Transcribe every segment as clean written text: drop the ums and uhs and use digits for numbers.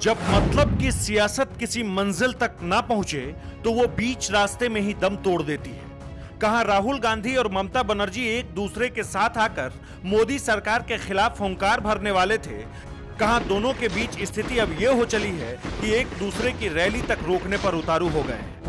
जब मतलब की सियासत किसी मंजिल तक ना पहुंचे तो वो बीच रास्ते में ही दम तोड़ देती है। कहां राहुल गांधी और ममता बनर्जी एक दूसरे के साथ आकर मोदी सरकार के खिलाफ हुंकार भरने वाले थे, कहां दोनों के बीच स्थिति अब यह हो चली है कि एक दूसरे की रैली तक रोकने पर उतारू हो गए हैं।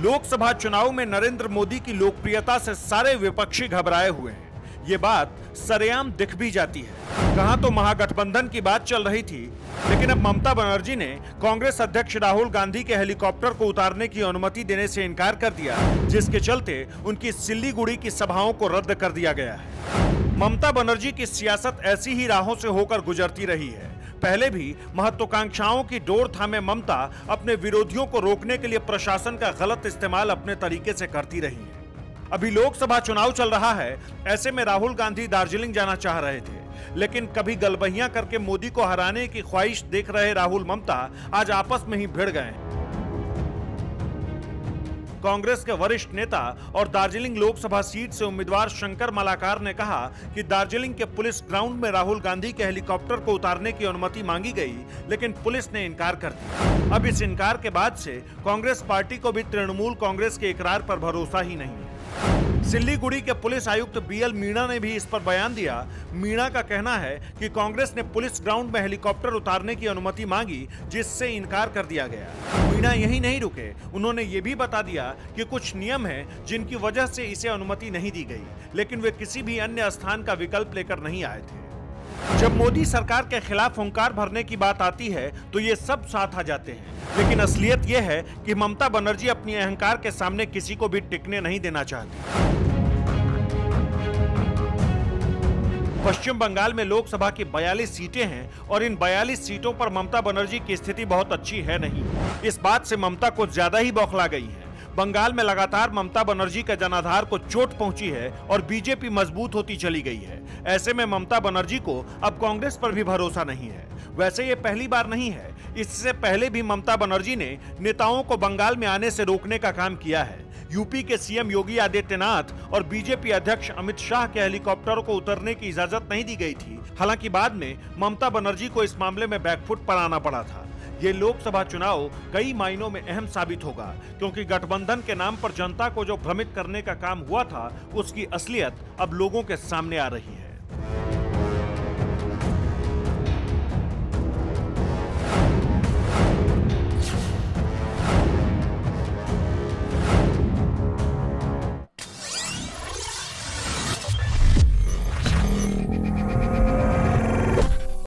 लोकसभा चुनाव में नरेंद्र मोदी की लोकप्रियता से सारे विपक्षी घबराए हुए हैं। ये बात सरेआम दिख भी जाती है। कहां तो महागठबंधन की बात चल रही थी, लेकिन अब ममता बनर्जी ने कांग्रेस अध्यक्ष राहुल गांधी के हेलीकॉप्टर को उतारने की अनुमति देने से इनकार कर दिया, जिसके चलते उनकी सिल्लीगुड़ी की सभाओं को रद्द कर दिया गया है। ममता बनर्जी की सियासत ऐसी ही राहों से होकर गुजरती रही है। पहले भी महत्वाकांक्षाओं की डोर थामे ममता अपने विरोधियों को रोकने के लिए प्रशासन का गलत इस्तेमाल अपने तरीके से करती रही है। अभी लोकसभा चुनाव चल रहा है, ऐसे में राहुल गांधी दार्जिलिंग जाना चाह रहे थे, लेकिन कभी गलबहियां करके मोदी को हराने की ख्वाहिश देख रहे राहुल ममता आज आपस में ही भिड़ गए। कांग्रेस के वरिष्ठ नेता और दार्जिलिंग लोकसभा सीट से उम्मीदवार शंकर मालाकार ने कहा कि दार्जिलिंग के पुलिस ग्राउंड में राहुल गांधी के हेलीकॉप्टर को उतारने की अनुमति मांगी गई, लेकिन पुलिस ने इनकार कर दिया। अब इस इनकार के बाद से कांग्रेस पार्टी को भी तृणमूल कांग्रेस के इकरार पर भरोसा ही नहीं है। सिल्लीगुड़ी के पुलिस आयुक्त बीएल मीणा ने भी इस पर बयान दिया। मीणा का कहना है कि कांग्रेस ने पुलिस ग्राउंड में हेलीकॉप्टर उतारने की अनुमति मांगी, जिससे इनकार कर दिया गया। मीणा यही नहीं रुके, उन्होंने ये भी बता दिया कि कुछ नियम हैं जिनकी वजह से इसे अनुमति नहीं दी गई, लेकिन वे किसी भी अन्य स्थान का विकल्प लेकर नहीं आए थे। जब मोदी सरकार के खिलाफ हुंकार भरने की बात आती है तो ये सब साथ आ जाते हैं, लेकिन असलियत यह है कि ममता बनर्जी अपनी अहंकार के सामने किसी को भी टिकने नहीं देना चाहती। पश्चिम बंगाल में लोकसभा की 42 सीटें हैं और इन 42 सीटों पर ममता बनर्जी की स्थिति बहुत अच्छी है नहीं। इस बात से ममता को ज्यादा ही बौखला गई है। बंगाल में लगातार ममता बनर्जी के जनाधार को चोट पहुंची है और बीजेपी मजबूत होती चली गई है। ऐसे में ममता बनर्जी को अब कांग्रेस पर भी भरोसा नहीं है। वैसे ये पहली बार नहीं है, इससे पहले भी ममता बनर्जी ने नेताओं को बंगाल में आने से रोकने का काम किया है। यूपी के सीएम योगी आदित्यनाथ और बीजेपी अध्यक्ष अमित शाह के हेलीकॉप्टरों को उतरने की इजाजत नहीं दी गई थी। हालांकि बाद में ममता बनर्जी को इस मामले में बैकफुट पर आना पड़ा था। ये लोकसभा चुनाव कई मायनों में अहम साबित होगा, क्योंकि गठबंधन के नाम पर जनता को जो भ्रमित करने का काम हुआ था, उसकी असलियत अब लोगों के सामने आ रही है।